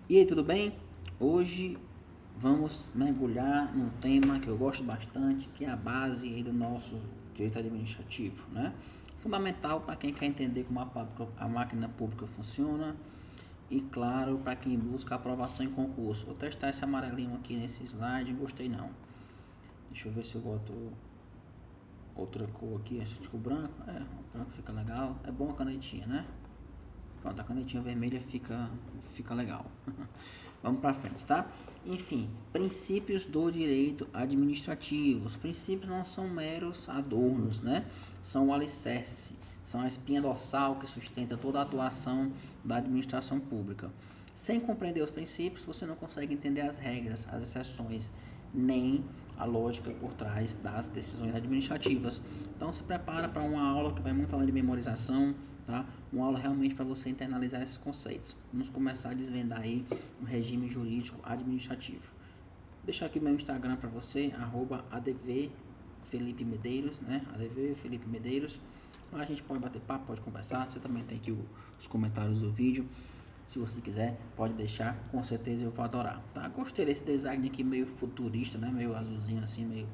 E aí, tudo bem? Hoje vamos mergulhar num tema que eu gosto bastante, que é a base aí do nosso direito administrativo, né? Fundamental para quem quer entender como a máquina pública funciona e, claro, para quem busca aprovação em concurso. Vou testar esse amarelinho aqui nesse slide, gostei não. Deixa eu ver se eu boto outra cor aqui, acho que o branco, o branco fica legal. É bom a canetinha, né? Pronto, a canetinha vermelha fica legal. Vamos para frente, tá? Enfim, princípios do direito administrativo. Os princípios não são meros adornos, né? São o alicerce, são a espinha dorsal que sustenta toda a atuação da administração pública. Sem compreender os princípios, você não consegue entender as regras, as exceções, nem a lógica por trás das decisões administrativas. Então, se prepara para uma aula que vai muito além de memorização, tá? Uma aula realmente para você internalizar esses conceitos. Vamos começar a desvendar aí o regime jurídico administrativo. Vou deixar aqui meu Instagram para você, @advfelipemedeiros, né? advfelipemedeiros. Lá a gente pode bater papo, pode conversar. Você também tem aqui os comentários do vídeo. Se você quiser, pode deixar, com certeza eu vou adorar, tá? Gostei desse design aqui meio futurista, né? Meio azulzinho assim, meio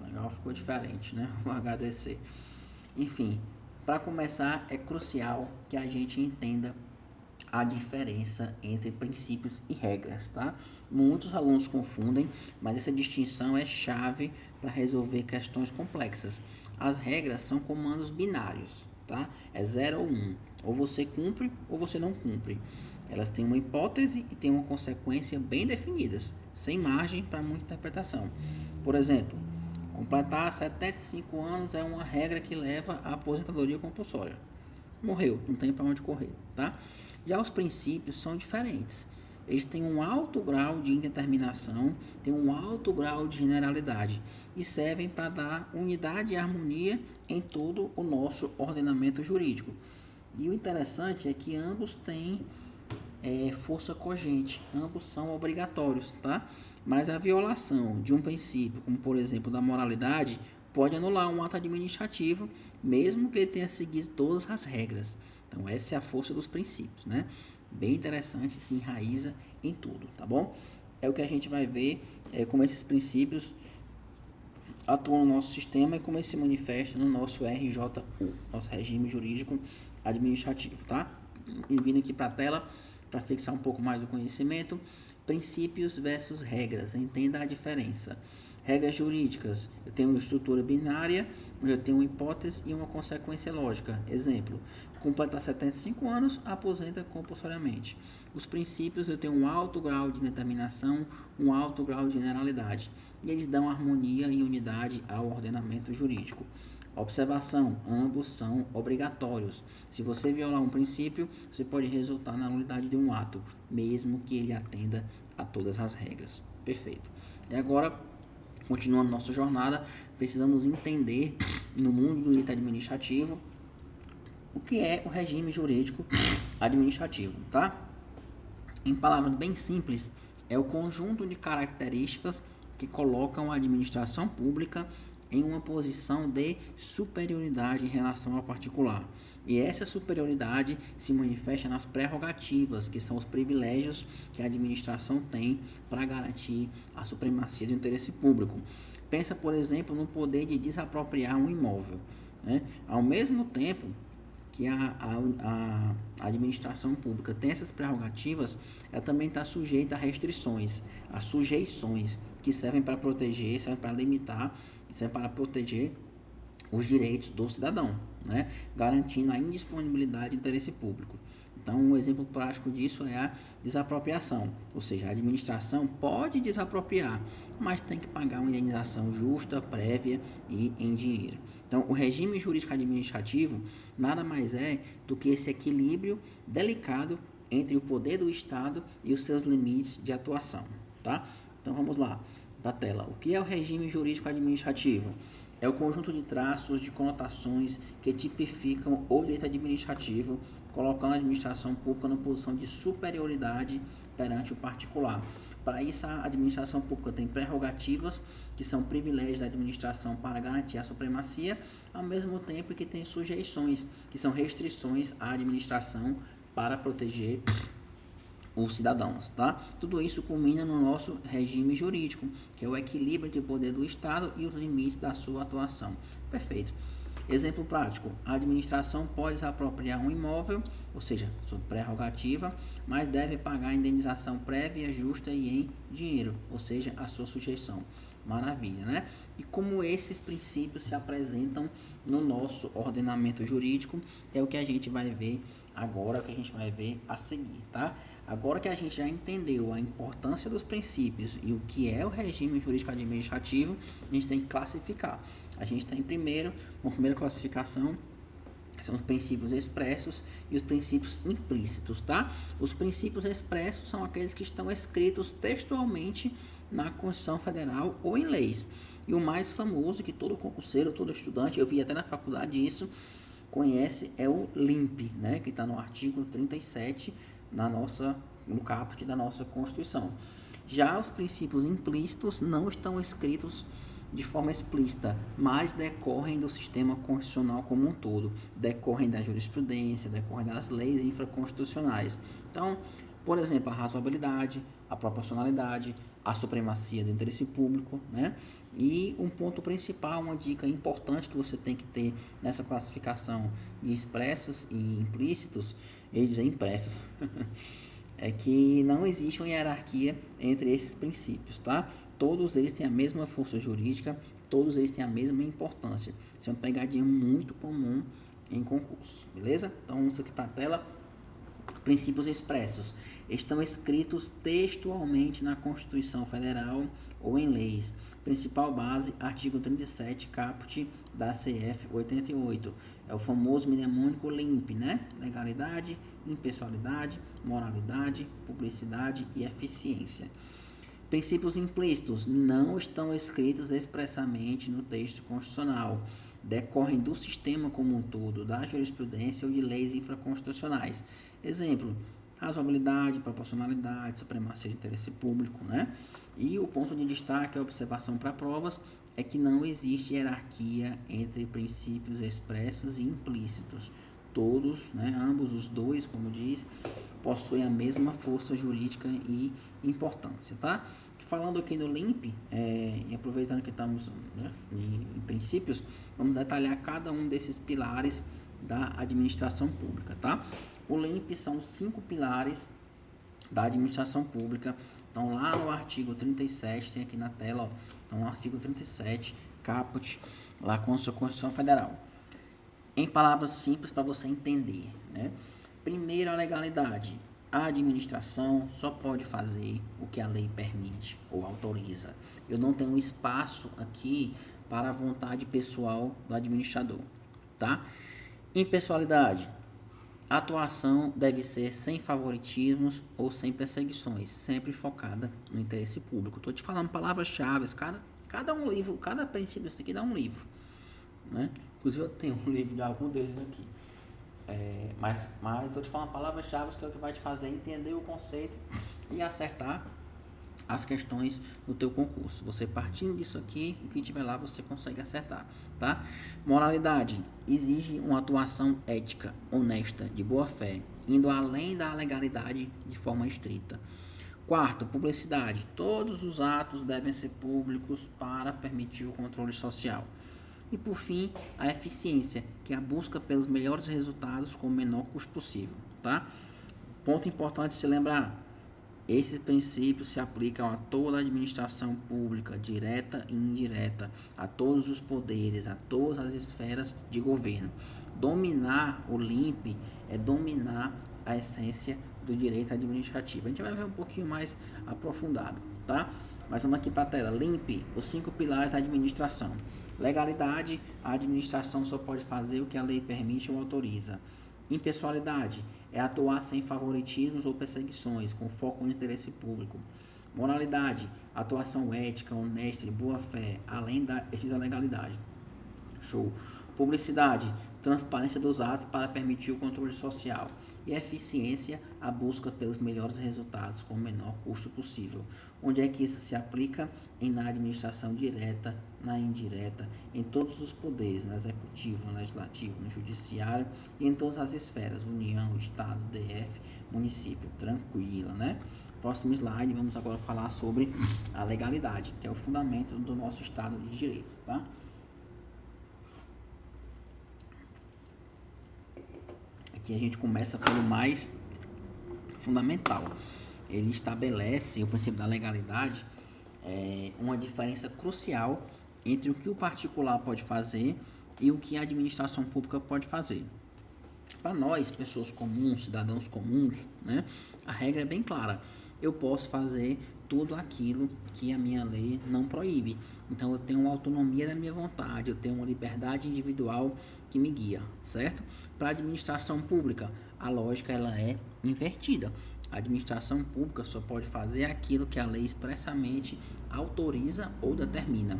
legal, ficou diferente, né? Vou agradecer. Enfim, para começar, é crucial que a gente entenda a diferença entre princípios e regras, tá? Muitos alunos confundem, mas essa distinção é chave para resolver questões complexas. As regras são comandos binários, tá? É 0 ou 1. Ou você cumpre ou você não cumpre. Elas têm uma hipótese e têm uma consequência bem definidas, sem margem para muita interpretação. Por exemplo, completar 75 anos é uma regra que leva à aposentadoria compulsória. Morreu, não tem para onde correr, tá? Já os princípios são diferentes. Eles têm um alto grau de indeterminação, têm um alto grau de generalidade e servem para dar unidade e harmonia em todo o nosso ordenamento jurídico. E o interessante é que ambos têm força cogente, ambos são obrigatórios, tá? Mas a violação de um princípio, como por exemplo da moralidade, pode anular um ato administrativo, mesmo que ele tenha seguido todas as regras. Então essa é a força dos princípios, né? Bem interessante, se enraiza em tudo, tá bom? É o que a gente vai ver como esses princípios atuam no nosso sistema e como eles se manifestam no nosso RJU, nosso regime jurídico administrativo, tá? E vindo aqui para a tela, para fixar um pouco mais o conhecimento, princípios versus regras, entenda a diferença. Regras jurídicas, eu tenho uma estrutura binária, onde eu tenho uma hipótese e uma consequência lógica. Exemplo, completar 75 anos, aposenta compulsoriamente. Os princípios, eu tenho um alto grau de determinação, um alto grau de generalidade, e eles dão harmonia e unidade ao ordenamento jurídico. Observação, ambos são obrigatórios. Se você violar um princípio, você pode resultar na nulidade de um ato, mesmo que ele atenda a todas as regras. Perfeito. E agora, continuando nossa jornada, precisamos entender no mundo do direito administrativo o que é o regime jurídico administrativo, tá? Em palavras bem simples, é o conjunto de características que colocam a administração pública em uma posição de superioridade em relação ao particular. E essa superioridade se manifesta nas prerrogativas, que são os privilégios que a administração tem para garantir a supremacia do interesse público. Pensa, por exemplo, no poder de desapropriar um imóvel, né? Ao mesmo tempo que a administração pública tem essas prerrogativas, ela também está sujeita a restrições, a sujeições, que servem para proteger, servem para limitar, servem para proteger os direitos do cidadão, né? Garantindo a indisponibilidade do interesse público. Então, um exemplo prático disso é a desapropriação, ou seja, a administração pode desapropriar, mas tem que pagar uma indenização justa, prévia e em dinheiro. Então, o regime jurídico administrativo nada mais é do que esse equilíbrio delicado entre o poder do Estado e os seus limites de atuação, tá? Então, vamos lá para a tela. O que é o regime jurídico administrativo? É o conjunto de traços, de conotações que tipificam o direito administrativo, colocando a administração pública na posição de superioridade perante o particular. Para isso, a administração pública tem prerrogativas, que são privilégios da administração para garantir a supremacia, ao mesmo tempo que tem sujeições, que são restrições à administração para proteger os cidadãos, tá? Tudo isso culmina no nosso regime jurídico, que é o equilíbrio entre o poder do Estado e os limites da sua atuação. Perfeito. Exemplo prático: a administração pode apropriar um imóvel, ou seja, sob prerrogativa, mas deve pagar a indenização prévia, justa e em dinheiro, ou seja, a sua sujeição. Maravilha, né? E como esses princípios se apresentam no nosso ordenamento jurídico, é o que a gente vai ver agora, que a gente vai ver a seguir, tá? Agora que a gente já entendeu a importância dos princípios e o que é o regime jurídico administrativo, a gente tem que classificar. A gente tem uma primeira classificação, são os princípios expressos e os princípios implícitos, tá? Os princípios expressos são aqueles que estão escritos textualmente na Constituição Federal ou em leis. E o mais famoso, que todo concurseiro, todo estudante, eu vi até na faculdade isso, conhece, é o LIMP, né? Que está no artigo 37 no caput da nossa Constituição. Já os princípios implícitos não estão escritos de forma explícita, mas decorrem do sistema constitucional como um todo, decorrem da jurisprudência, decorrem das leis infraconstitucionais. Então, por exemplo, a razoabilidade, a proporcionalidade, a supremacia do interesse público, né? E um ponto principal, uma dica importante que você tem que ter nessa classificação de expressos e implícitos, eu ia dizer impressos, é que não existe uma hierarquia entre esses princípios, tá? Todos eles têm a mesma força jurídica, todos eles têm a mesma importância. Isso é uma pegadinha muito comum em concursos, beleza? Então, vamos aqui para a tela. Princípios expressos estão escritos textualmente na Constituição Federal ou em leis. Principal base, artigo 37, caput da CF 88. É o famoso mnemônico LIMP, né? Legalidade, impessoalidade, moralidade, publicidade e eficiência. Princípios implícitos não estão escritos expressamente no texto constitucional. Decorrem do sistema como um todo, da jurisprudência ou de leis infraconstitucionais. Exemplo: razoabilidade, proporcionalidade, supremacia de interesse público, né? E o ponto de destaque, a observação para provas, é que não existe hierarquia entre princípios expressos e implícitos. Todos, né, ambos os dois, como diz, possuem a mesma força jurídica e importância, tá? Falando aqui no LIMP, e aproveitando que estamos, né, em princípios, vamos detalhar cada um desses pilares da administração pública, tá? O LIMP são 5 pilares da administração pública. Então, lá no artigo 37, tem aqui na tela, ó, então, no artigo 37, caput, lá com a sua Constituição Federal. Em palavras simples para você entender, né? Primeiro, a legalidade. A administração só pode fazer o que a lei permite ou autoriza. Eu não tenho espaço aqui para a vontade pessoal do administrador, tá? Impessoalidade. A atuação deve ser sem favoritismos ou sem perseguições, sempre focada no interesse público. Estou te falando palavras-chave, cada um livro, cada princípio desse aqui dá um livro, né? Inclusive eu tenho um livro de algum deles aqui. Mas estou te falando palavras-chave, que é o que vai te fazer entender o conceito e acertar as questões do teu concurso. Você partindo disso aqui, o que tiver lá você consegue acertar, tá? Moralidade. Exige uma atuação ética, honesta, de boa fé, indo além da legalidade de forma estrita. Quarto, publicidade. Todos os atos devem ser públicos para permitir o controle social. E por fim, a eficiência, que é a busca pelos melhores resultados com o menor custo possível, tá? Ponto importante se lembrar: esses princípios se aplicam a toda a administração pública, direta e indireta, a todos os poderes, a todas as esferas de governo. Dominar o LIMP é dominar a essência do direito administrativo. A gente vai ver um pouquinho mais aprofundado, tá? Mas vamos aqui para a tela. LIMP, os 5 pilares da administração. Legalidade, a administração só pode fazer o que a lei permite ou autoriza. Impessoalidade é atuar sem favoritismos ou perseguições, com foco no interesse público. Moralidade, atuação ética, honesta e boa fé, além da legalidade. Show. Publicidade, transparência dos atos para permitir o controle social. e eficiência, a busca pelos melhores resultados com o menor custo possível. Onde é que isso se aplica? Na administração direta, na indireta, em todos os poderes, no executivo, no legislativo, no judiciário e em todas as esferas, União, Estados, DF, município. Tranquilo, né? Próximo slide, vamos agora falar sobre a legalidade, que é o fundamento do nosso Estado de Direito, tá? Aqui a gente começa pelo mais fundamental. Ele estabelece o princípio da legalidade, uma diferença crucial entre o que o particular pode fazer e o que a administração pública pode fazer. Para nós, pessoas comuns, cidadãos comuns, né, a regra é bem clara. Eu posso fazer tudo aquilo que a minha lei não proíbe. Então, eu tenho uma autonomia da minha vontade, eu tenho uma liberdade individual que me guia, certo? Para a administração pública, a lógica ela é invertida. A administração pública só pode fazer aquilo que a lei expressamente autoriza ou determina.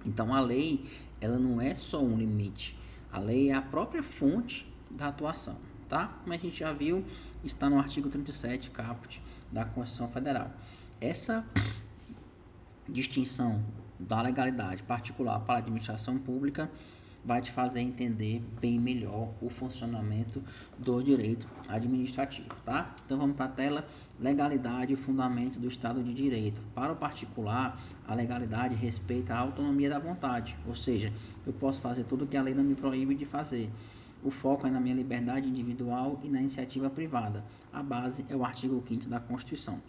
Então, a lei ela não é só um limite. A lei é a própria fonte da atuação, tá? Como a gente já viu, está no artigo 37, caput da Constituição Federal. Essa distinção da legalidade particular para a administração pública vai te fazer entender bem melhor o funcionamento do direito administrativo, tá? Então vamos para a tela. Legalidade e fundamento do Estado de Direito. Para o particular, a legalidade respeita a autonomia da vontade, ou seja, eu posso fazer tudo que a lei não me proíbe de fazer. O foco é na minha liberdade individual e na iniciativa privada. A base é o artigo 5º da Constituição.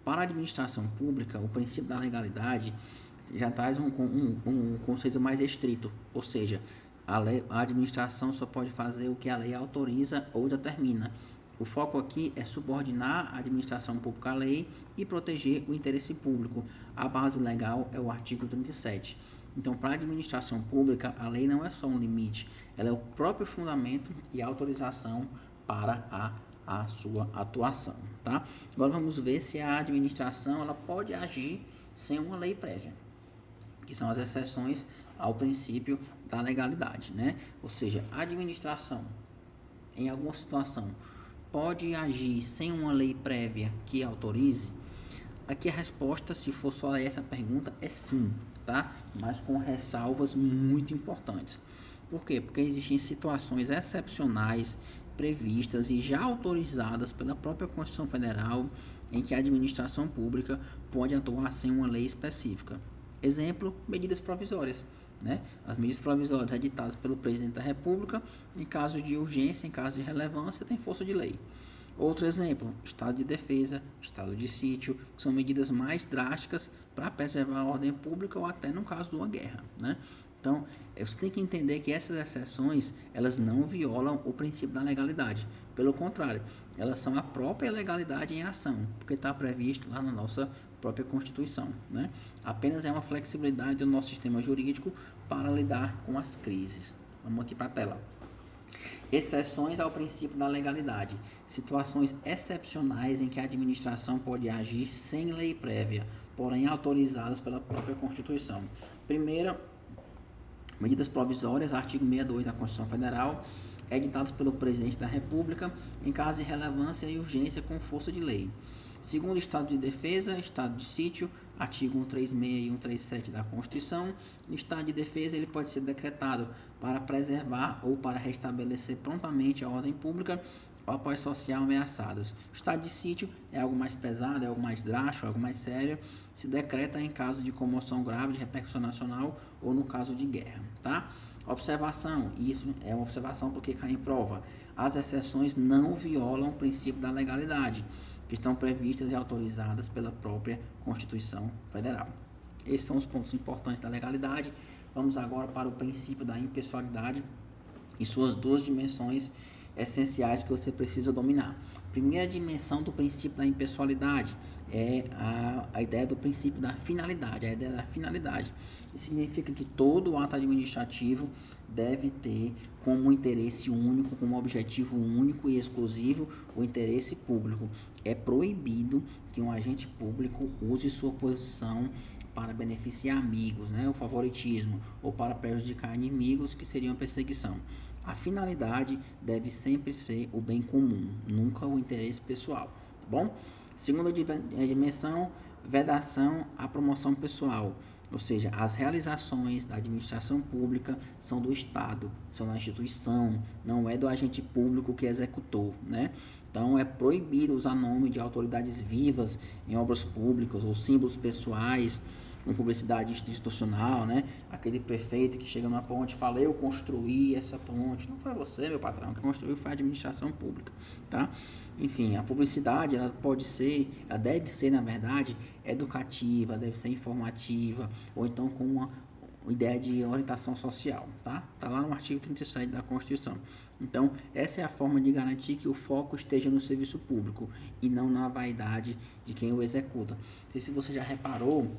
Para a administração pública, o princípio da legalidade já traz um conceito mais estrito, ou seja, a administração só pode fazer o que a lei autoriza ou determina. O foco aqui é subordinar a administração pública à lei e proteger o interesse público. A base legal é o artigo 37. Então, para a administração pública, a lei não é só um limite, ela é o próprio fundamento e autorização para a sua atuação, tá? Agora vamos ver se a administração ela pode agir sem uma lei prévia, que são as exceções ao princípio da legalidade, né? Ou seja, a administração, em alguma situação, pode agir sem uma lei prévia que autorize? Aqui a resposta, se for só essa pergunta, é sim, tá? Mas com ressalvas muito importantes. Por quê? Porque existem situações excepcionais previstas e já autorizadas pela própria Constituição Federal em que a administração pública pode atuar sem uma lei específica. Exemplo, medidas provisórias, né? As medidas provisórias editadas pelo presidente da República, em caso de urgência, em caso de relevância, tem força de lei. Outro exemplo, estado de defesa, estado de sítio, que são medidas mais drásticas para preservar a ordem pública ou até no caso de uma guerra, né? Então, você tem que entender que essas exceções, elas não violam o princípio da legalidade. Pelo contrário, elas são a própria legalidade em ação, porque está previsto lá na nossa própria Constituição, né? Apenas é uma flexibilidade do nosso sistema jurídico para lidar com as crises. Vamos aqui para a tela. Exceções ao princípio da legalidade. Situações excepcionais em que a administração pode agir sem lei prévia, porém autorizadas pela própria Constituição. Primeira, medidas provisórias, artigo 62 da Constituição Federal, editados pelo presidente da República, em caso de relevância e urgência com força de lei. Segundo, estado de defesa, estado de sítio, artigo 136 e 137 da Constituição. No estado de defesa, ele pode ser decretado para preservar ou para restabelecer prontamente a ordem pública ou a paz social ameaçadas. O estado de sítio é algo mais pesado, é algo mais drástico, algo mais sério. Se decreta em caso de comoção grave de repercussão nacional ou no caso de guerra, tá? Observação, isso é uma observação porque cai em prova. As exceções não violam o princípio da legalidade, que estão previstas e autorizadas pela própria Constituição Federal. Esses são os pontos importantes da legalidade. Vamos agora para o princípio da impessoalidade e suas duas dimensões essenciais que você precisa dominar. Primeira dimensão do princípio da impessoalidade é a ideia do princípio da finalidade, a ideia da finalidade. Isso significa que todo ato administrativo deve ter como interesse único, como objetivo único e exclusivo o interesse público. É proibido que um agente público use sua posição para beneficiar amigos, né, o favoritismo, ou para prejudicar inimigos, que seriam a perseguição. A finalidade deve sempre ser o bem comum, nunca o interesse pessoal, tá bom? Segunda dimensão, vedação à promoção pessoal, ou seja, as realizações da administração pública são do Estado, são da instituição, não é do agente público que executou, né? Então, é proibido usar nome de autoridades vivas em obras públicas ou símbolos pessoais, em publicidade institucional, né? Aquele prefeito que chega numa ponte e fala, eu construí essa ponte. Não foi você, meu patrão, que construiu, foi a administração pública, tá? Enfim, a publicidade, ela pode ser, ela deve ser, na verdade, educativa, deve ser informativa, ou então com uma ideia de orientação social, tá? Tá lá no artigo 37 da Constituição. Então, essa é a forma de garantir que o foco esteja no serviço público e não na vaidade de quem o executa. Não sei se você já reparou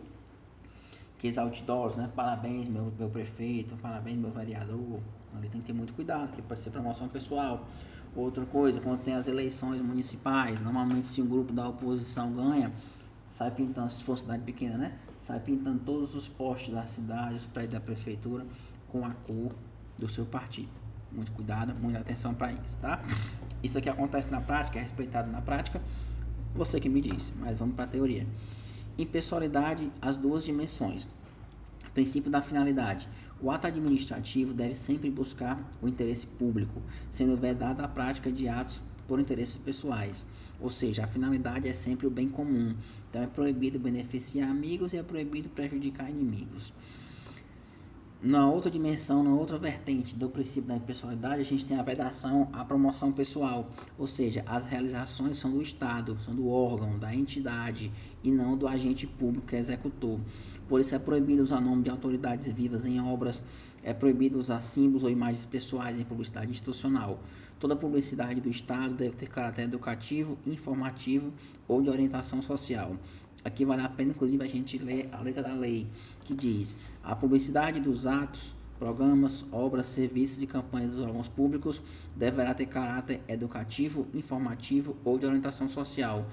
que os outdoors, né? Parabéns, meu prefeito, parabéns, meu vereador. Ali tem que ter muito cuidado, porque pode ser promoção pessoal. Outra coisa, quando tem as eleições municipais, normalmente se um grupo da oposição ganha, sai pintando, se for cidade pequena, né? Sai pintando todos os postes da cidade, os prédios da prefeitura, com a cor do seu partido. Muito cuidado, muita atenção para isso, tá? Isso aqui acontece na prática, é respeitado na prática. Você que me disse, mas vamos para a teoria. Impessoalidade, as duas dimensões. Princípio da finalidade. O ato administrativo deve sempre buscar o interesse público, sendo vedada a prática de atos por interesses pessoais. Ou seja, a finalidade é sempre o bem comum. Então, é proibido beneficiar amigos e é proibido prejudicar inimigos. Na outra dimensão, na outra vertente do princípio da impessoalidade, a gente tem a vedação à promoção pessoal, ou seja, as realizações são do Estado, são do órgão, da entidade e não do agente público que executou. Por isso é proibido usar nome de autoridades vivas em obras, é proibido usar símbolos ou imagens pessoais em publicidade institucional. Toda publicidade do Estado deve ter caráter educativo, informativo ou de orientação social. Aqui vale a pena, inclusive, a gente ler a letra da lei, que diz: a publicidade dos atos, programas, obras, serviços e campanhas dos órgãos públicos deverá ter caráter educativo, informativo ou de orientação social,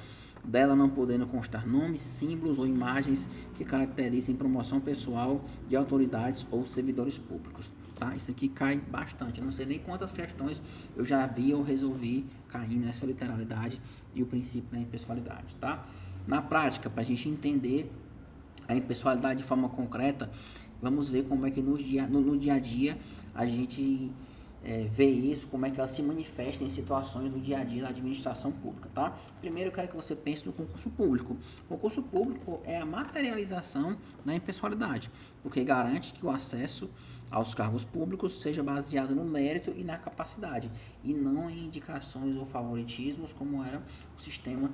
dela não podendo constar nomes, símbolos ou imagens que caracterizem promoção pessoal de autoridades ou servidores públicos. Tá? Isso aqui cai bastante. Eu não sei nem quantas questões eu já vi ou resolvi cair nessa literalidade e o princípio da impessoalidade, tá? Na prática, para a gente entender a impessoalidade de forma concreta, vamos ver como é que no dia a dia a gente vê isso, como é que ela se manifesta em situações do dia a dia da administração pública, tá? Primeiro eu quero que você pense no concurso público. O concurso público é a materialização da impessoalidade, porque garante que o acesso aos cargos públicos seja baseado no mérito e na capacidade, e não em indicações ou favoritismos, como era o sistema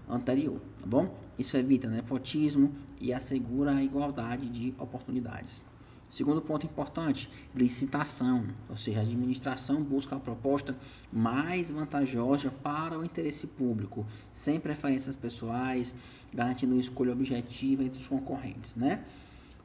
anterior, tá bom? Isso evita nepotismo e assegura a igualdade de oportunidades. Segundo ponto importante, licitação, ou seja, a administração busca a proposta mais vantajosa para o interesse público, sem preferências pessoais, garantindo uma escolha objetiva entre os concorrentes, né?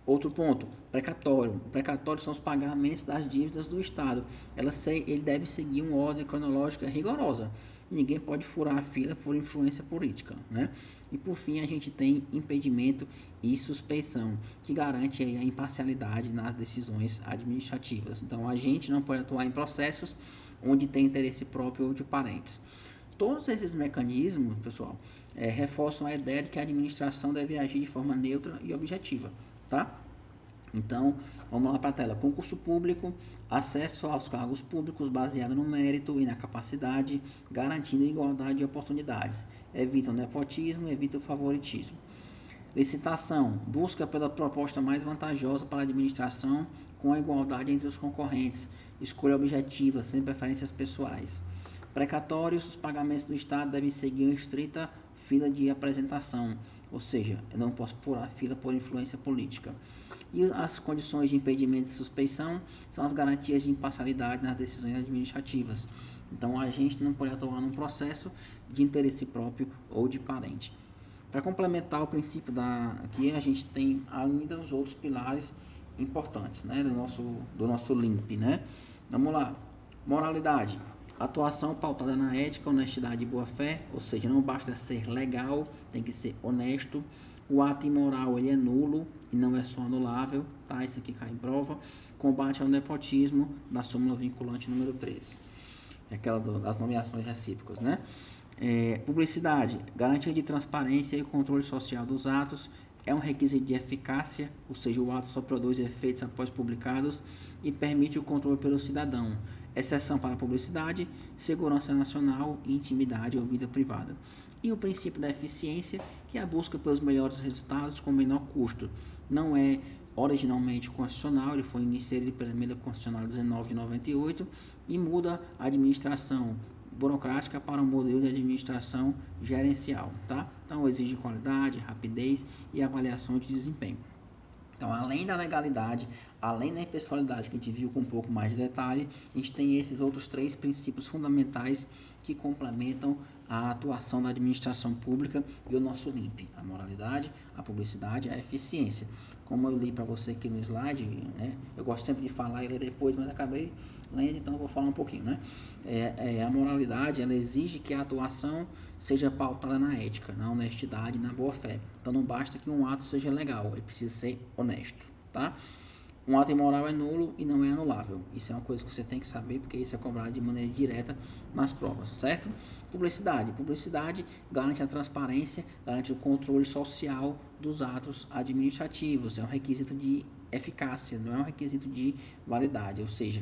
Outro ponto, precatório. O precatório são os pagamentos das dívidas do Estado. Ele deve seguir uma ordem cronológica rigorosa. Ninguém pode furar a fila por influência política, né? E por fim, a gente tem impedimento e suspeição, que garante aí a imparcialidade nas decisões administrativas. Então, a gente não pode atuar em processos onde tem interesse próprio ou de parentes. Todos esses mecanismos, pessoal, reforçam a ideia de que a administração deve agir de forma neutra e objetiva, tá? Então, vamos lá para a tela. Concurso público, acesso aos cargos públicos baseado no mérito e na capacidade, garantindo igualdade de oportunidades. Evita o nepotismo, evita o favoritismo. Licitação, busca pela proposta mais vantajosa para a administração com a igualdade entre os concorrentes. Escolha objetiva, sem preferências pessoais. Precatórios, os pagamentos do Estado devem seguir uma estrita fila de apresentação, ou seja, eu não posso furar a fila por influência política. E as condições de impedimento e suspeição são as garantias de imparcialidade nas decisões administrativas. Então, a gente não pode atuar num processo de interesse próprio ou de parente. Para complementar o princípio aqui, a gente tem ainda os outros pilares importantes, né, do nosso LIMP, né? Vamos lá. Moralidade. Atuação pautada na ética, honestidade e boa-fé, ou seja, não basta ser legal, tem que ser honesto. O ato imoral ele é nulo e não é só anulável, tá? Isso aqui cai em prova. Combate ao nepotismo, da súmula vinculante número 13. É aquela das nomeações recíprocas, né? Publicidade, garantia de transparência e controle social dos atos, é um requisito de eficácia, ou seja, o ato só produz efeitos após publicados e permite o controle pelo cidadão, exceção para a publicidade, segurança nacional, intimidade ou vida privada. E o princípio da eficiência, que é a busca pelos melhores resultados com menor custo. Não é originalmente constitucional, ele foi inserido pela Emenda Constitucional 19 de 98 e muda a administração burocrática para um modelo de administração gerencial, tá? Então, exige qualidade, rapidez e avaliação de desempenho. Então, além da legalidade, além da impessoalidade, que a gente viu com um pouco mais de detalhe, a gente tem esses outros 3 princípios fundamentais que complementam a atuação da administração pública e o nosso LIMP: a moralidade, a publicidade e a eficiência. Como eu li para você aqui no slide, né? Eu gosto sempre de falar e ler depois, mas acabei lendo, então eu vou falar um pouquinho, né? A moralidade, ela exige que a atuação seja pautada na ética, na honestidade, na boa-fé. Então não basta que um ato seja legal, ele precisa ser honesto, tá? Um ato imoral é nulo e não é anulável. Isso é uma coisa que você tem que saber, porque isso é cobrado de maneira direta nas provas, certo? Publicidade. Publicidade garante a transparência, garante o controle social dos atos administrativos. É um requisito de eficácia, não é um requisito de validade, ou seja,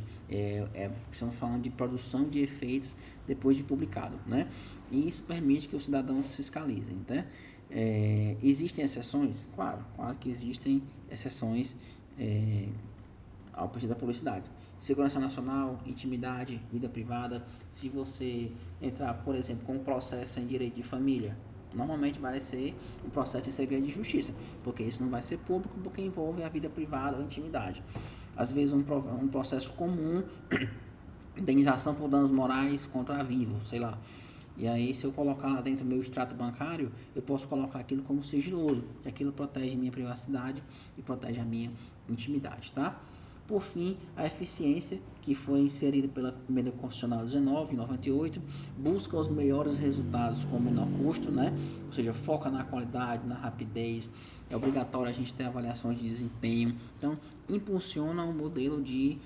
estamos falando de produção de efeitos depois de publicado, né? E isso permite que os cidadãos fiscalizem, tá? Existem exceções? Claro que existem exceções ao princípio da publicidade. Segurança nacional, intimidade, vida privada. Se você entrar, por exemplo, com um processo em direito de família, normalmente vai ser um processo em segredo de justiça, porque isso não vai ser público, porque envolve a vida privada ou intimidade. Às vezes um processo comum, indenização por danos morais contra vivo, sei lá. E aí, se eu colocar lá dentro meu extrato bancário, eu posso colocar aquilo como sigiloso, e aquilo protege minha privacidade e protege a minha intimidade, tá? Por fim, a eficiência, que foi inserida pela Emenda Constitucional 19, 98, busca os melhores resultados com o menor custo, né? Ou seja, foca na qualidade, na rapidez. É obrigatório a gente ter avaliações de desempenho. Então, impulsiona um modelo de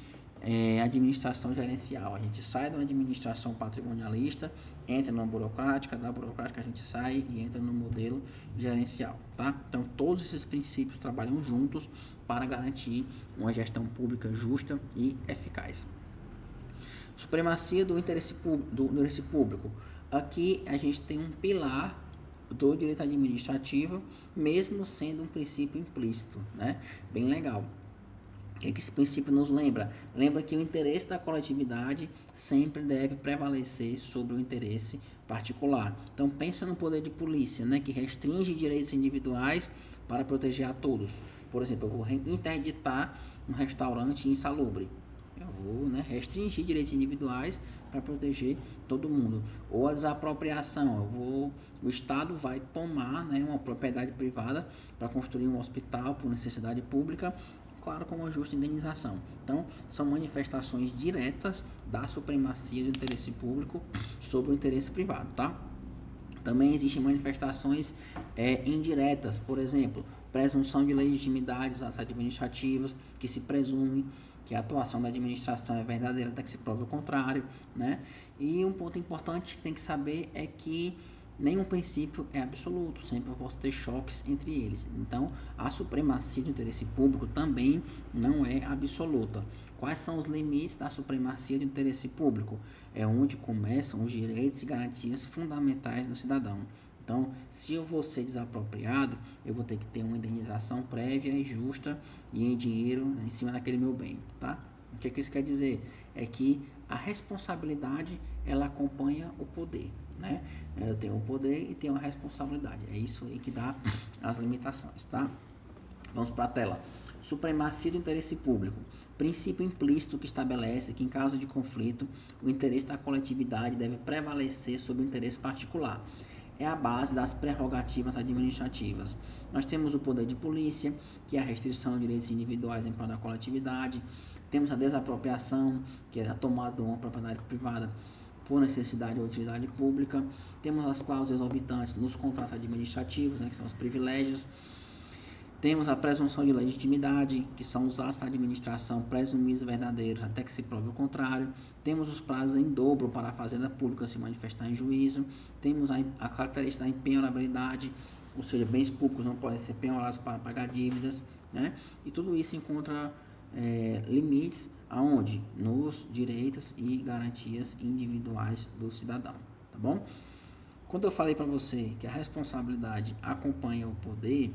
administração gerencial. A gente sai de uma administração patrimonialista, entra na burocrática, da burocrática a gente sai e entra no modelo gerencial, tá? Então, todos esses princípios trabalham juntos para garantir uma gestão pública justa e eficaz. Supremacia do interesse público. Aqui a gente tem um pilar do direito administrativo, mesmo sendo um princípio implícito, né? Bem legal. O que esse princípio nos lembra? Lembra que o interesse da coletividade sempre deve prevalecer sobre o interesse particular. Então, pensa no poder de polícia, né, que restringe direitos individuais para proteger a todos. Por exemplo, eu vou interditar um restaurante insalubre. Eu vou, né, restringir direitos individuais para proteger todo mundo. Ou a desapropriação. O Estado vai tomar, né, uma propriedade privada para construir um hospital por necessidade pública, claro, com uma justa indenização. Então, são manifestações diretas da supremacia do interesse público sobre o interesse privado, tá? Também existem manifestações indiretas, por exemplo, presunção de legitimidade dos atos administrativos, que se presume que a atuação da administração é verdadeira até que se prove o contrário, né? E um ponto importante que tem que saber é que nenhum princípio é absoluto, sempre eu posso ter choques entre eles. Então, a supremacia do interesse público também não é absoluta. Quais são os limites da supremacia do interesse público? É onde começam os direitos e garantias fundamentais do cidadão. Então, se eu vou ser desapropriado, eu vou ter que ter uma indenização prévia e justa e em dinheiro em cima daquele meu bem, tá? O que isso quer dizer? É que a responsabilidade, ela acompanha o poder, né? Eu tenho o poder e tenho a responsabilidade. É isso aí que dá as limitações, tá? Vamos para a tela. Supremacia do interesse público. Princípio implícito que estabelece que, em caso de conflito, o interesse da coletividade deve prevalecer sobre o interesse particular. É a base das prerrogativas administrativas. Nós temos o poder de polícia, que é a restrição de direitos individuais em prol da coletividade. Temos a desapropriação, que é a tomada de uma propriedade privada por necessidade ou utilidade pública. Temos as cláusulas exorbitantes nos contratos administrativos, né, que são os privilégios. Temos a presunção de legitimidade, que são os atos da administração presumidos verdadeiros até que se prove o contrário. Temos os prazos em dobro para a Fazenda Pública se manifestar em juízo. Temos a característica da empenhorabilidade, ou seja, bens públicos não podem ser penhorados para pagar dívidas, né? E tudo isso encontra limites aonde? Nos direitos e garantias individuais do cidadão, tá bom? Quando eu falei para você que a responsabilidade acompanha o poder,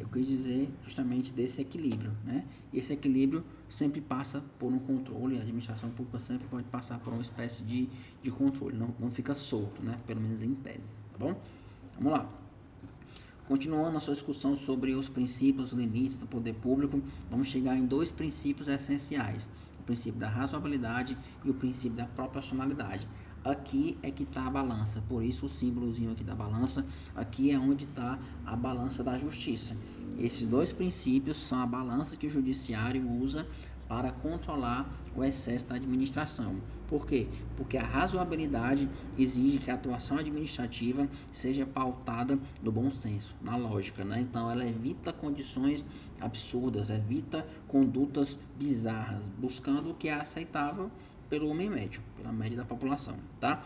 eu quis dizer justamente desse equilíbrio, né? E esse equilíbrio sempre passa por um controle, a administração pública sempre pode passar por uma espécie de controle, não fica solto, né? Pelo menos em tese, tá bom? Vamos lá. Continuando a sua discussão sobre os princípios, os limites do poder público, vamos chegar em dois princípios essenciais, o princípio da razoabilidade e o princípio da proporcionalidade. Aqui é que está a balança, por isso o símbolozinho aqui da balança, aqui é onde está a balança da justiça. Esses dois princípios são a balança que o judiciário usa para controlar o excesso da administração. Por quê? Porque a razoabilidade exige que a atuação administrativa seja pautada no bom senso, na lógica, né? Então ela evita condições absurdas, evita condutas bizarras, buscando o que é aceitável pelo homem médio, pela média da população, tá?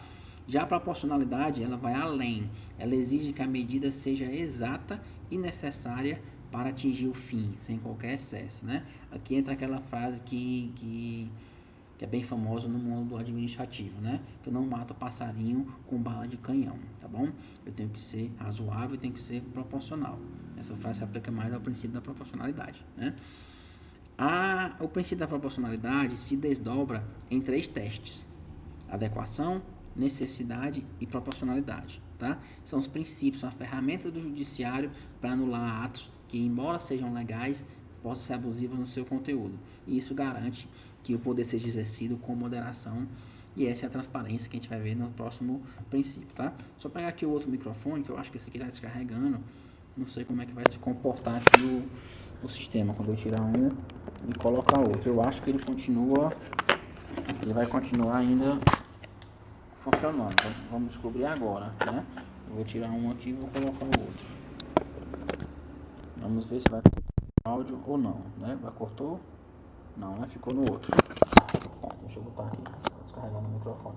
Já a proporcionalidade, ela vai além, ela exige que a medida seja exata e necessária para atingir o fim, sem qualquer excesso, né? Aqui entra aquela frase que é bem famosa no mundo administrativo, né? Que eu não mato passarinho com bala de canhão, tá bom? Eu tenho que ser razoável, eu tenho que ser proporcional. Essa frase se aplica mais ao princípio da proporcionalidade, né? O princípio da proporcionalidade se desdobra em 3 testes: adequação, necessidade e proporcionalidade, tá? São os princípios, a ferramenta do judiciário para anular atos que, embora sejam legais, possam ser abusivos no seu conteúdo. E isso garante que o poder seja exercido com moderação, e essa é a transparência que a gente vai ver no próximo princípio, tá? Só pegar aqui o outro microfone, que eu acho que esse aqui está descarregando, não sei como é que vai se comportar aqui o sistema quando eu tirar um e colocar outro. Eu acho que ele vai continuar ainda funcionando, então vamos descobrir agora, né? Eu vou tirar um aqui e vou colocar o outro. Vamos ver se vai áudio ou não, né? Vai cortou? Não, né? Ficou no outro. Deixa eu botar aqui, descarregando o microfone.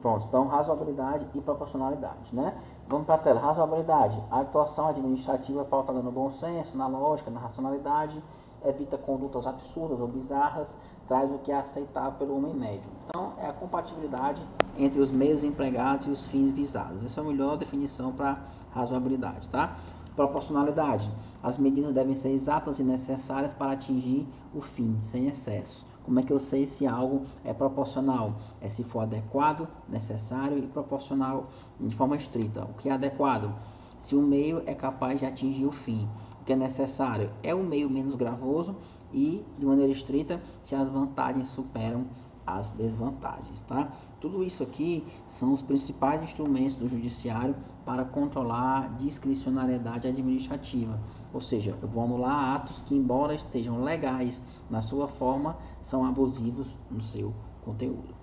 Pronto, então razoabilidade e proporcionalidade, né? Vamos para a tela. Razoabilidade, a atuação administrativa pautada no bom senso, na lógica, na racionalidade, evita condutas absurdas ou bizarras, traz o que é aceitável pelo homem médio. Então, é a compatibilidade entre os meios empregados e os fins visados. Essa é a melhor definição para razoabilidade, tá? Proporcionalidade, as medidas devem ser exatas e necessárias para atingir o fim, sem excesso. Como é que eu sei se algo é proporcional? É se for adequado, necessário e proporcional de forma estrita. O que é adequado? Se o meio é capaz de atingir o fim. O que é necessário? É o meio menos gravoso e, de maneira estrita, se as vantagens superam as desvantagens, tá? Tudo isso aqui são os principais instrumentos do judiciário para controlar a discricionariedade administrativa. Ou seja, eu vou anular atos que, embora estejam legais na sua forma, são abusivos no seu conteúdo.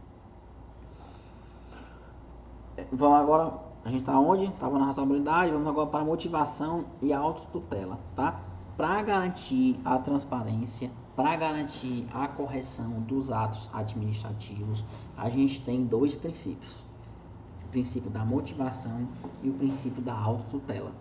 Vamos agora, a gente está onde? Estava na razoabilidade, vamos agora para a motivação e a autotutela, tá? Para garantir a transparência, para garantir a correção dos atos administrativos, a gente tem 2 princípios: o princípio da motivação e o princípio da autotutela.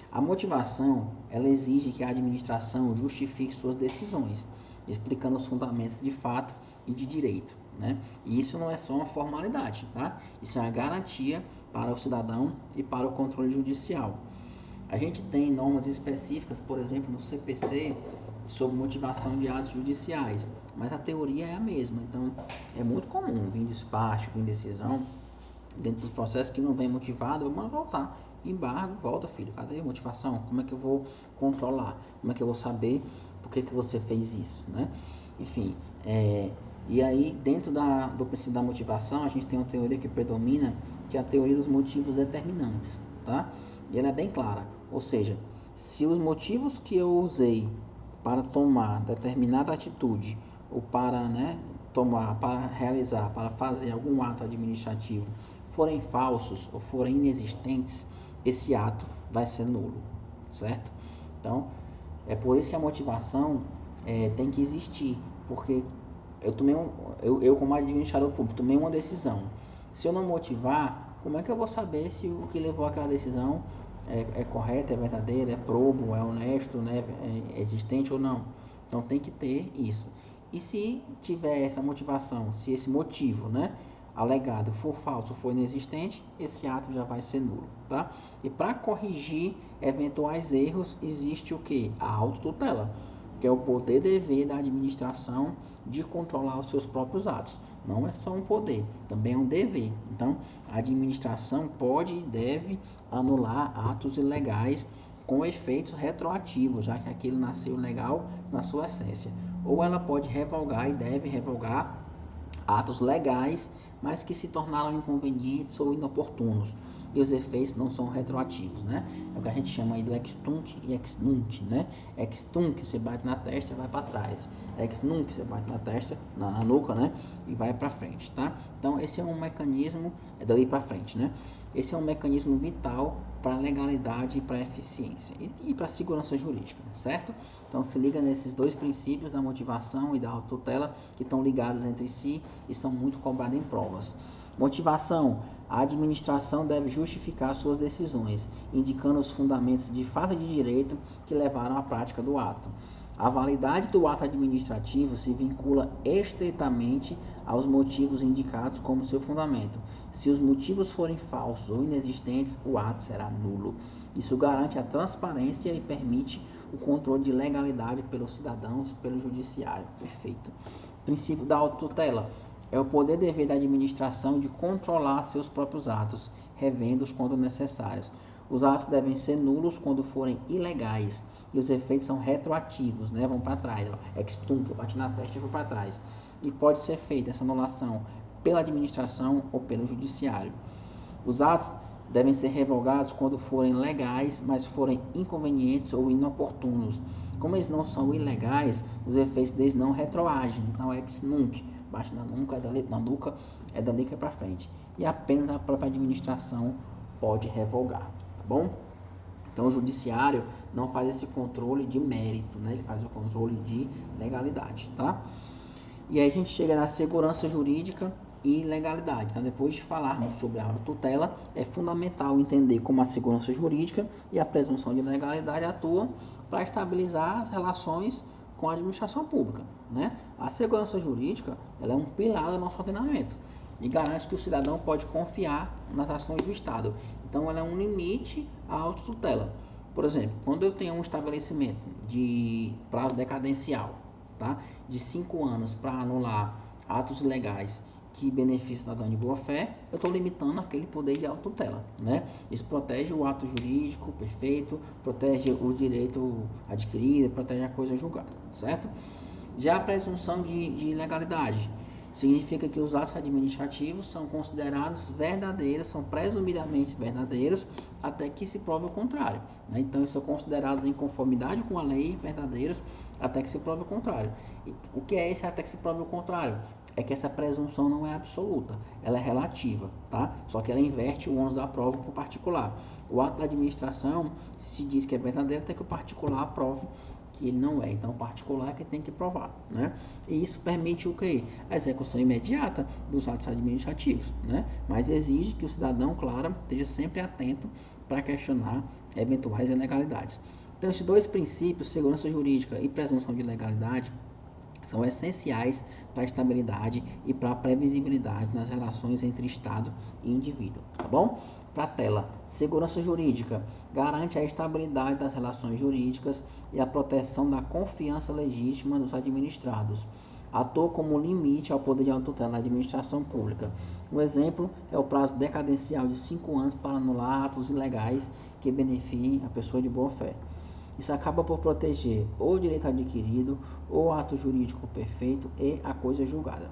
A motivação, ela exige que a administração justifique suas decisões, explicando os fundamentos de fato e de direito, né? E isso não é só uma formalidade, tá? Isso é uma garantia para o cidadão e para o controle judicial. A gente tem normas específicas, por exemplo, no CPC, sobre motivação de atos judiciais, mas a teoria é a mesma. Então, é muito comum vir despacho, vir decisão, dentro dos processos que não vem motivado, eu mando voltar. Embargo, volta, filho, cadê a motivação? Como é que eu vou controlar? Como é que eu vou saber por que você fez isso, né? Enfim, e aí, dentro do princípio da motivação, a gente tem uma teoria que predomina, que é a teoria dos motivos determinantes, tá? E ela é bem clara, ou seja, se os motivos que eu usei para tomar determinada atitude, ou para, né, para realizar, para fazer algum ato administrativo, forem falsos ou forem inexistentes, esse ato vai ser nulo, certo? Então, é por isso que a motivação tem que existir, porque eu como administrador público tomei uma decisão. Se eu não motivar, como é que eu vou saber se o que levou àquela decisão é correto, é verdadeiro, é probo, é honesto, né, é existente ou não? Então tem que ter isso. E se tiver essa motivação, se esse motivo, né, alegado for falso, for inexistente, esse ato já vai ser nulo, tá? E para corrigir eventuais erros, existe o que? A autotutela, que é o poder dever da administração de controlar os seus próprios atos. Não é só um poder, também é um dever. Então, a administração pode e deve anular atos ilegais com efeitos retroativos, já que aquilo nasceu legal na sua essência. Ou ela pode revogar e deve revogar atos legais, mas que se tornaram inconvenientes ou inoportunos. E os efeitos não são retroativos, né? É o que a gente chama aí do ex tunc e ex nunc, né? Ex tunc, você bate na testa e vai para trás. Ex nunc, você bate na testa, na nuca, né? E vai para frente, tá? Então, esse é um mecanismo, é dali para frente, né? Esse é um mecanismo vital para a legalidade e para a eficiência e para a segurança jurídica, certo? Então, se liga nesses dois princípios da motivação e da autotutela que estão ligados entre si e são muito cobrados em provas. Motivação. A administração deve justificar suas decisões, indicando os fundamentos de fato de direito que levaram à prática do ato. A validade do ato administrativo se vincula estritamente aos motivos indicados como seu fundamento. Se os motivos forem falsos ou inexistentes, o ato será nulo. Isso garante a transparência e permite o controle de legalidade pelos cidadãos e pelo judiciário. Perfeito. Princípio da autotutela. É o poder dever da administração de controlar seus próprios atos, revendo-os quando necessários. Os atos devem ser nulos quando forem ilegais e os efeitos são retroativos, né? Vão para trás. Ex tunc, eu bati na testa e fui para trás. E pode ser feita essa anulação pela administração ou pelo judiciário. Os atos devem ser revogados quando forem legais, mas forem inconvenientes ou inoportunos. Como eles não são ilegais, os efeitos deles não retroagem. Então, ex nunc, bate na nuca, é dali que é para frente. E apenas a própria administração pode revogar, tá bom? Então, o judiciário não faz esse controle de mérito, né? Ele faz o controle de legalidade, tá? E aí a gente chega na segurança jurídica e legalidade. Então, depois de falarmos sobre a autotutela, é fundamental entender como a segurança jurídica e a presunção de legalidade atuam para estabilizar as relações com a administração pública, né? A segurança jurídica, ela é um pilar do nosso ordenamento e garante que o cidadão pode confiar nas ações do Estado. Então, ela é um limite à autotutela. Por exemplo, quando eu tenho um estabelecimento de prazo decadencial, tá? De 5 anos para anular atos ilegais que beneficiam o cidadão de boa fé, eu estou limitando aquele poder de autotutela, né? Isso protege o ato jurídico perfeito, protege o direito adquirido, protege a coisa julgada, certo? Já a presunção de legalidade significa que os atos administrativos são considerados verdadeiros, são presumidamente verdadeiros, até que se prove o contrário, né? Então, eles são considerados em conformidade com a lei verdadeiros, até que se prove o contrário. E o que é esse até que se prove o contrário? É que essa presunção não é absoluta, ela é relativa, tá? Só que ela inverte o ônus da prova para o particular. O ato da administração se diz que é verdadeiro até que o particular prove que ele não é. Então, o particular é que tem que provar, né? E isso permite o quê? A execução imediata dos atos administrativos, né? Mas exige que o cidadão, claro, esteja sempre atento para questionar eventuais ilegalidades. Então, esses dois princípios, segurança jurídica e presunção de legalidade, são essenciais para a estabilidade e para a previsibilidade nas relações entre Estado e indivíduo, tá bom? Para a tela, segurança jurídica garante a estabilidade das relações jurídicas e a proteção da confiança legítima dos administrados. Atua como limite ao poder de autotutela da administração pública. Um exemplo é o prazo decadencial de 5 anos para anular atos ilegais que beneficiem a pessoa de boa fé. Isso acaba por proteger ou o direito adquirido, ou o ato jurídico perfeito e a coisa julgada.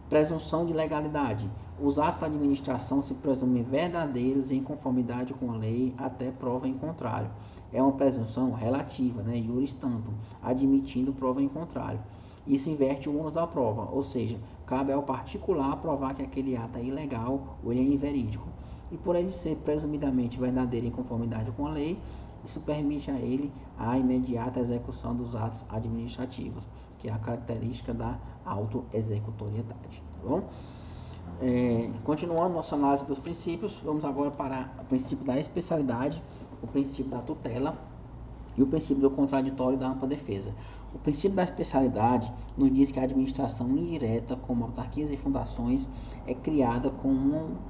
Presunção de legalidade. Os atos da administração se presumem verdadeiros e em conformidade com a lei até prova em contrário. É uma presunção relativa, né, iuris tantum, admitindo prova em contrário. Isso inverte o ônus da prova, ou seja, cabe ao particular provar que aquele ato é ilegal ou ele é inverídico. E por ele ser presumidamente verdadeiro em conformidade com a lei, Isso permite a ele a imediata execução dos atos administrativos, que é a característica da autoexecutoriedade, tá bom? Continuando nossa análise dos princípios, vamos agora para o princípio da especialidade, o princípio da tutela e o princípio do contraditório e da ampla defesa. O princípio da especialidade nos diz que a administração indireta, como autarquias e fundações, é criada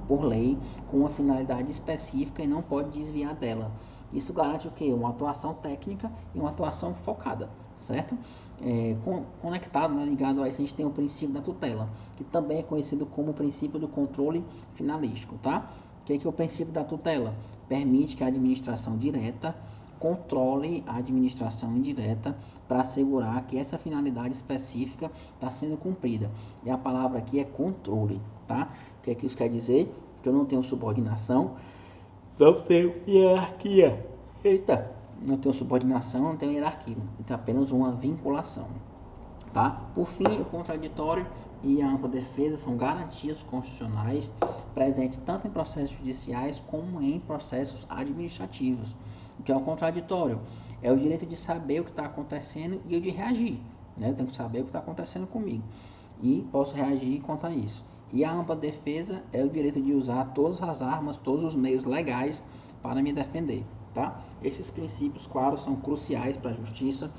por lei com uma finalidade específica e não pode desviar dela. Isso garante o quê? Uma atuação técnica e uma atuação focada, certo? Conectado, né, ligado a isso, a gente tem o princípio da tutela, que também é conhecido como o princípio do controle finalístico, tá? O que é o princípio da tutela? Permite que a administração direta controle a administração indireta para assegurar que essa finalidade específica está sendo cumprida. E a palavra aqui é controle, tá? O que é que isso quer dizer? Que eu não tenho subordinação, não tenho hierarquia. Não tenho subordinação, não tenho hierarquia. Então, apenas uma vinculação, tá? Por fim, o contraditório e a ampla defesa são garantias constitucionais presentes tanto em processos judiciais como em processos administrativos. O que é o contraditório? É o direito de saber o que está acontecendo e o de reagir, né? Eu tenho que saber o que está acontecendo comigo e posso reagir quanto a isso. E a ampla defesa é o direito de usar todas as armas, todos os meios legais para me defender, tá? Esses princípios, claro, são cruciais para a justiça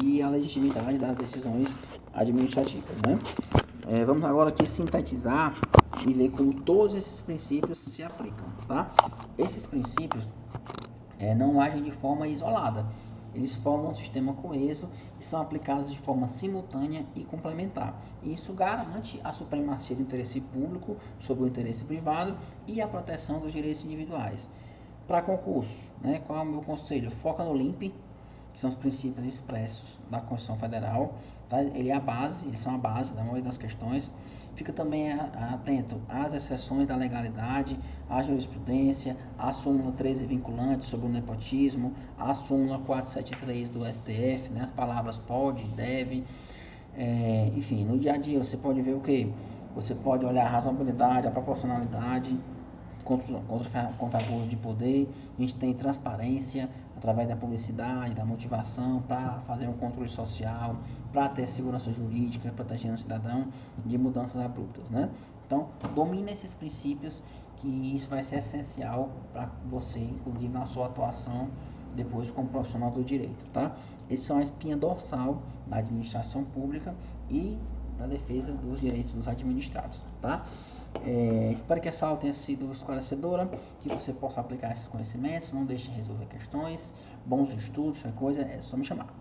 e a legitimidade das decisões administrativas, né? Vamos agora aqui sintetizar e ver como todos esses princípios se aplicam, tá? Esses princípios não agem de forma isolada. Eles formam um sistema coeso e são aplicados de forma simultânea e complementar. E isso garante a supremacia do interesse público sobre o interesse privado e a proteção dos direitos individuais. Para concurso, né, qual é o meu conselho? Foca no LIMP, que são os princípios expressos da Constituição Federal. Tá? Eles são a base da maioria das questões. Fica também atento às exceções da legalidade, à jurisprudência, à súmula 13 vinculante sobre o nepotismo, à súmula 473 do STF, né? As palavras pode, deve, enfim, no dia a dia você pode ver o que? Você pode olhar a razoabilidade, a proporcionalidade, contra abuso de poder. A gente tem transparência através da publicidade, da motivação para fazer um controle social, para ter segurança jurídica, protegendo o cidadão de mudanças abruptas, né? Então, domine esses princípios, que isso vai ser essencial para você, inclusive na sua atuação depois como profissional do direito, tá? Esses são a espinha dorsal da administração pública e da defesa dos direitos dos administrados, tá? Espero que essa aula tenha sido esclarecedora, que você possa aplicar esses conhecimentos. Não deixe de resolver questões, bons estudos, qualquer coisa é só me chamar.